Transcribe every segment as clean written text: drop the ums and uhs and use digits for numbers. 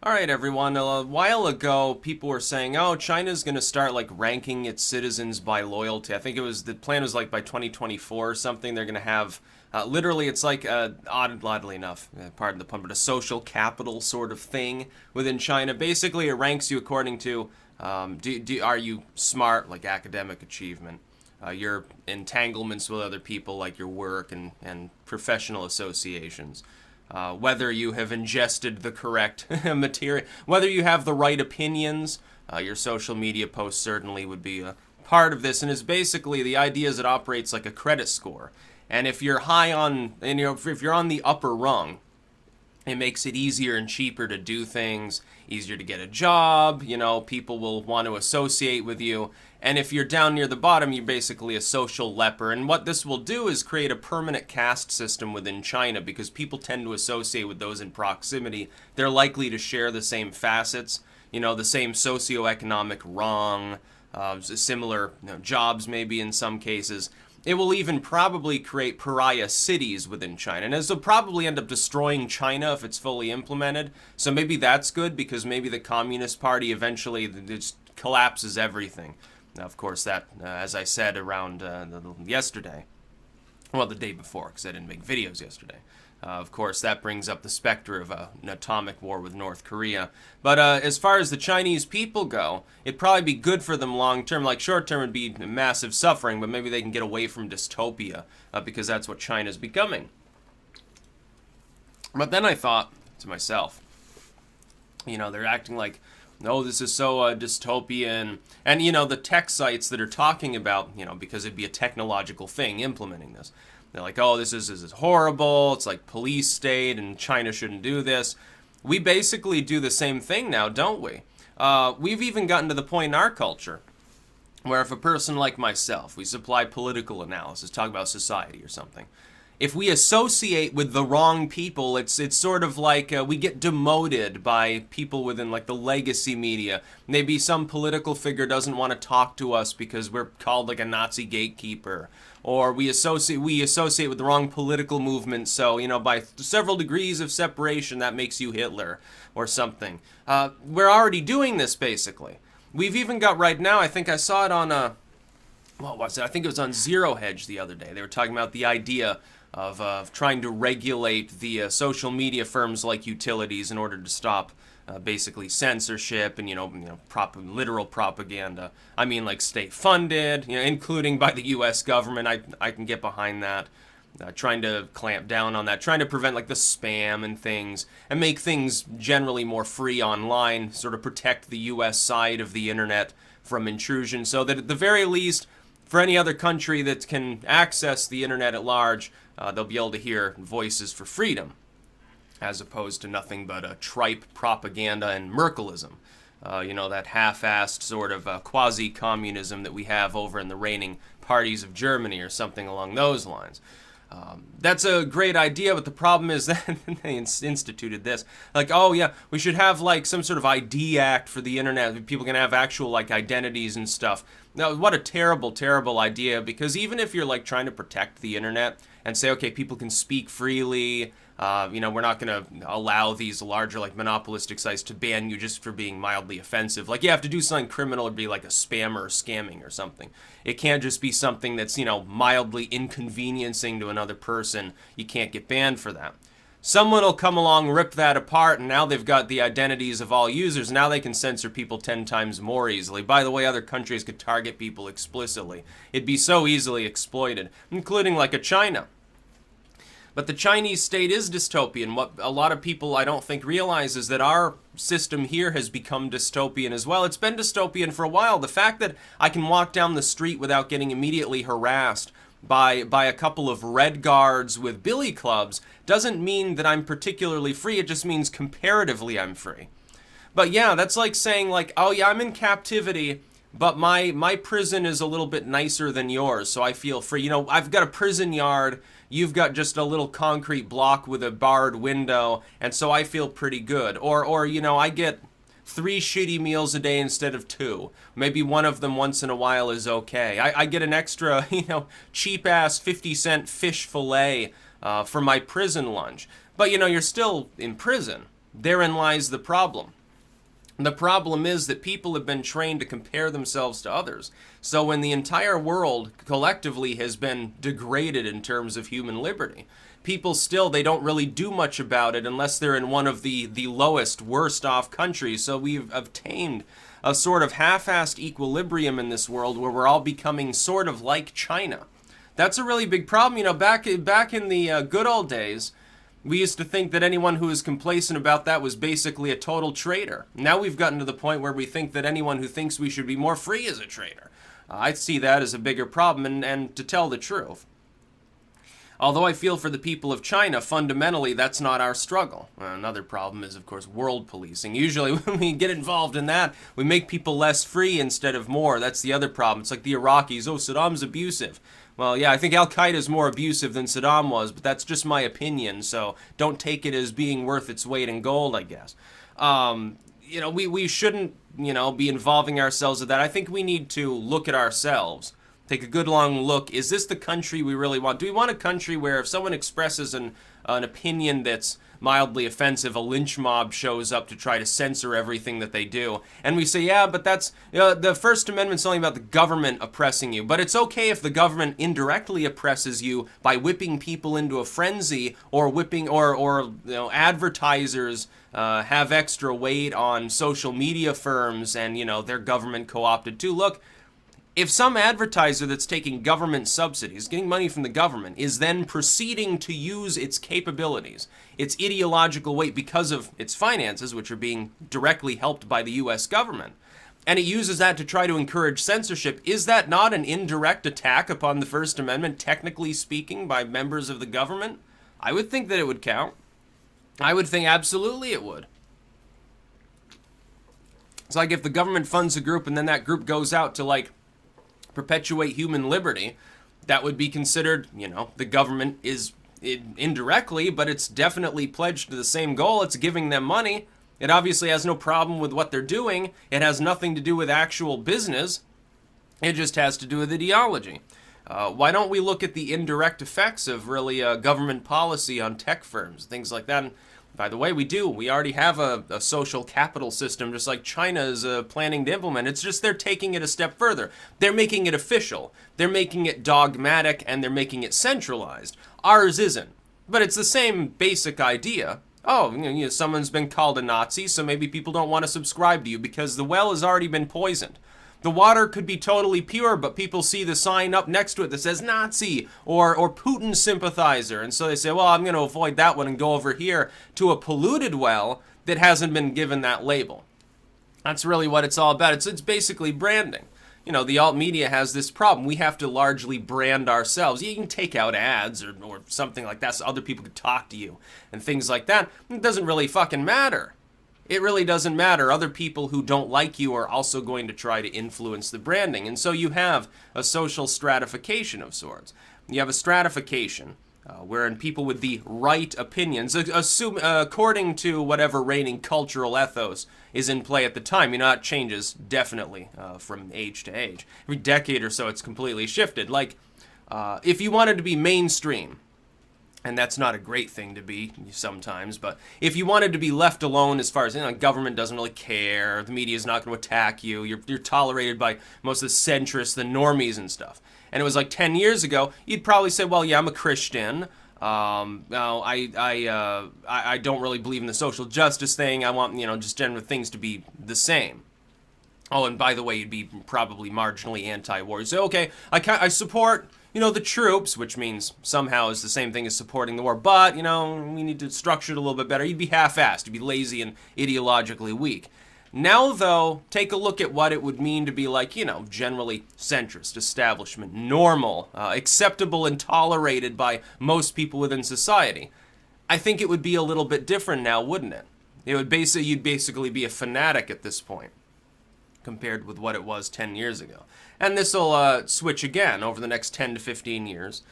All right, everyone. A while ago, people were saying, "Oh, China's going to start like ranking its citizens by loyalty." I think the plan was like by 2024 or something. They're going to have literally, it's like oddly enough, pardon the pun, but a social capital sort of thing within China. Basically, it ranks you according to are you smart, like academic achievement, your entanglements with other people, like your work and professional associations. Whether you have ingested the correct material, whether you have the right opinions, your social media posts certainly would be a part of this. And it's basically the idea is it operates like a credit score. And if you're high on, and if you're on the upper rung, it makes it easier and cheaper to do things, easier to get a job, people will want to associate with you. And if you're down near the bottom, you're basically a social leper. And what this will do is create a permanent caste system within China because people tend to associate with those in proximity. They're likely to share the same facets, the same socioeconomic rung, similar jobs maybe in some cases. It will even probably create pariah cities within China. And this will probably end up destroying China if it's fully implemented. So maybe that's good because maybe the Communist Party eventually just collapses everything. Now, of course, that, as I said around yesterday, well, the day before, because I didn't make videos yesterday. Of course, that brings up the specter of an atomic war with North Korea. But as far as the Chinese people go, it'd probably be good for them long term. Like short term would be massive suffering, but maybe they can get away from dystopia because that's what China's becoming. But then I thought to myself, they're acting like, no, this is so dystopian. And, the tech sites that are talking about, because it'd be a technological thing implementing this. They're like, oh, this is horrible. It's like police state and China shouldn't do this. We basically do the same thing now, don't we? We've even gotten to the point in our culture where if a person like myself, we supply political analysis, talk about society or something. If we associate with the wrong people, it's sort of like we get demoted by people within like the legacy media. Maybe some political figure doesn't want to talk to us because we're called like a Nazi gatekeeper, or we associate with the wrong political movement. So by several degrees of separation, that makes you Hitler or something. We're already doing this basically. We've even got right now. I think I saw it on what was it? I think it was on Zero Hedge the other day. They were talking about the idea of trying to regulate the social media firms like utilities in order to stop basically censorship and literal propaganda. I mean, like state funded, including by the U.S. government. I can get behind that. Trying to clamp down on that, trying to prevent like the spam and things, and make things generally more free online, sort of protect the U.S. side of the internet from intrusion, so that at the very least, for any other country that can access the internet at large, they'll be able to hear voices for freedom, as opposed to nothing but tripe propaganda and Merkelism. That half-assed sort of quasi-communism that we have over in the reigning parties of Germany or something along those lines. That's a great idea, but the problem is that they instituted this. Like, oh yeah, we should have like some sort of ID act for the internet. People can have actual like identities and stuff. Now, what a terrible, terrible idea, because even if you're like trying to protect the internet and say, okay, people can speak freely, we're not going to allow these larger like monopolistic sites to ban you just for being mildly offensive. Like you have to do something criminal or be like a spammer or scamming or something. It can't just be something that's, mildly inconveniencing to another person. You can't get banned for that. Someone will come along, rip that apart, and now they've got the identities of all users. Now they can censor people 10 times more easily. By the way, other countries could target people explicitly. It'd be so easily exploited, including like a China. But the Chinese state is dystopian. What a lot of people I don't think realize is that our system here has become dystopian as well. It's been dystopian for a while. The fact that I can walk down the street without getting immediately harassed by a couple of red guards with billy clubs doesn't mean that I'm particularly free. It just means comparatively I'm free. But yeah, that's like saying like, oh yeah, I'm in captivity, but my prison is a little bit nicer than yours, so I feel free. I've got a prison yard. You've got just a little concrete block with a barred window, and so I feel pretty good. Or I get 3 shitty meals a day instead of 2. Maybe one of them once in a while is okay. I get an extra, cheap-ass 50-cent fish fillet for my prison lunch. But, you're still in prison. Therein lies the problem. The problem is that people have been trained to compare themselves to others. So when the entire world collectively has been degraded in terms of human liberty, people still, they don't really do much about it unless they're in one of the lowest, worst off countries. So we've obtained a sort of half-assed equilibrium in this world where we're all becoming sort of like China. That's a really big problem. You know, back in the good old days, we used to think that anyone who was complacent about that was basically a total traitor. Now we've gotten to the point where we think that anyone who thinks we should be more free is a traitor. I see that as a bigger problem, and to tell the truth, although I feel for the people of China, fundamentally that's not our struggle. Another problem is, of course, world policing. Usually when we get involved in that, we make people less free instead of more. That's the other problem. It's like the Iraqis. Oh, Saddam's abusive. Well, yeah, I think Al-Qaeda is more abusive than Saddam was, but that's just my opinion, so don't take it as being worth its weight in gold, I guess. You know, we shouldn't, you know, be involving ourselves with that. I think we need to look at ourselves, take a good long look. Is this the country we really want? Do we want a country where if someone expresses an opinion that's mildly offensive, a lynch mob shows up to try to censor everything that they do? And we say, yeah, but that's, the First Amendment's only about the government oppressing you. But it's okay if the government indirectly oppresses you by whipping people into a frenzy, or whipping, or you know, advertisers have extra weight on social media firms, and, you know, they're government co-opted too. Look, if some advertiser that's taking government subsidies, getting money from the government, is then proceeding to use its capabilities, its ideological weight because of its finances, which are being directly helped by the US government, and it uses that to try to encourage censorship, is that not an indirect attack upon the First Amendment, technically speaking, by members of the government? I would think that it would count. I would think absolutely it would. It's like if the government funds a group and then that group goes out to, like, perpetuate human liberty, that would be considered, you know, the government is indirectly, but it's definitely pledged to the same goal. It's giving them money. It obviously has no problem with what they're doing. It has nothing to do with actual business. It just has to do with ideology. Why don't we look at the indirect effects of really government policy on tech firms, things like that? And by the way, we do. We already have a social capital system, just like China is planning to implement. It's just they're taking it a step further. They're making it official. They're making it dogmatic, and they're making it centralized. Ours isn't. But it's the same basic idea. Oh, you know, someone's been called a Nazi, so maybe people don't want to subscribe to you because the well has already been poisoned. The water could be totally pure, but people see the sign up next to it that says Nazi or Putin sympathizer. And so they say, well, I'm going to avoid that one and go over here to a polluted well that hasn't been given that label. That's really what it's all about. It's basically branding. You know, the alt media has this problem. We have to largely brand ourselves. You can take out ads or something like that so other people could talk to you and things like that. It doesn't really fucking matter. It really doesn't matter. Other people who don't like you are also going to try to influence the branding. And so you have a social stratification of sorts. You have a stratification wherein people with the right opinions, according to whatever reigning cultural ethos is in play at the time. You know, it changes definitely from age to age. Every decade or so, it's completely shifted. Like, if you wanted to be mainstream, and that's not a great thing to be sometimes, but if you wanted to be left alone as far as, you know, government doesn't really care, the media's not going to attack you, you're tolerated by most of the centrists, the normies and stuff. And it was like 10 years ago, you'd probably say, well, yeah, I'm a Christian. No, I don't really believe in the social justice thing. I want, you know, just general things to be the same. Oh, and by the way, you'd be probably marginally anti-war. You'd say, okay, I support, you know, the troops, which means somehow is the same thing as supporting the war, but, you know, we need to structure it a little bit better. You'd be half-assed. You'd be lazy and ideologically weak. Now, though, take a look at what it would mean to be like, you know, generally centrist, establishment, normal, acceptable and tolerated by most people within society. I think it would be a little bit different now, wouldn't it? You'd basically be a fanatic at this point, compared with what it was 10 years ago. And this will switch again over the next 10 to 15 years.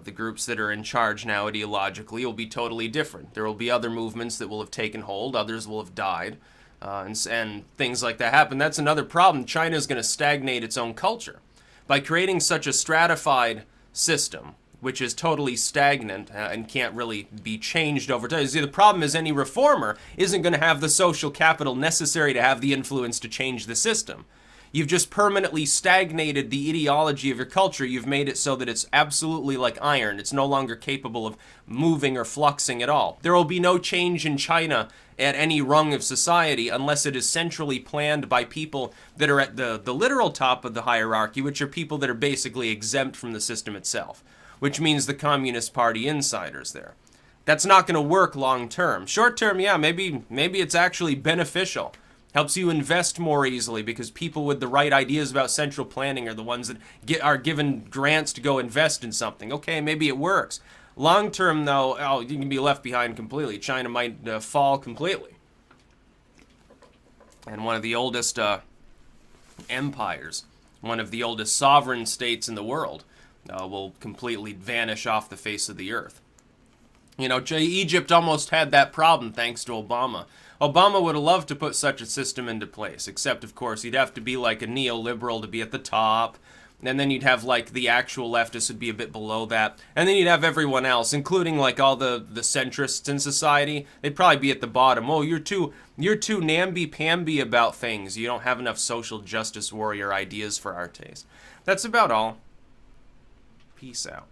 The groups that are in charge now ideologically will be totally different. There will be other movements that will have taken hold, others will have died, and things like that happen. That's another problem. China is going to stagnate its own culture. By creating such a stratified system, which is totally stagnant and can't really be changed over time. See, the problem is any reformer isn't going to have the social capital necessary to have the influence to change the system. You've just permanently stagnated the ideology of your culture. You've made it so that it's absolutely like iron. It's no longer capable of moving or fluxing at all. There will be no change in China at any rung of society unless it is centrally planned by people that are at the literal top of the hierarchy, which are people that are basically exempt from the system itself, which means the Communist Party insiders there. That's not going to work long term. Short term, yeah, maybe it's actually beneficial. Helps you invest more easily because people with the right ideas about central planning are the ones that are given grants to go invest in something. Okay, maybe it works. Long term, though, you can be left behind completely. China might fall completely. And one of the oldest empires, one of the oldest sovereign states in the world, will completely vanish off the face of the earth. You know, Egypt almost had that problem thanks to Obama. Obama would have loved to put such a system into place, except, of course, he'd have to be like a neoliberal to be at the top, and then you'd have, like, the actual leftists would be a bit below that, and then you'd have everyone else, including, like, all the centrists in society. They'd probably be at the bottom. Oh, you're too namby-pamby about things. You don't have enough social justice warrior ideas for our taste. That's about all. Peace out.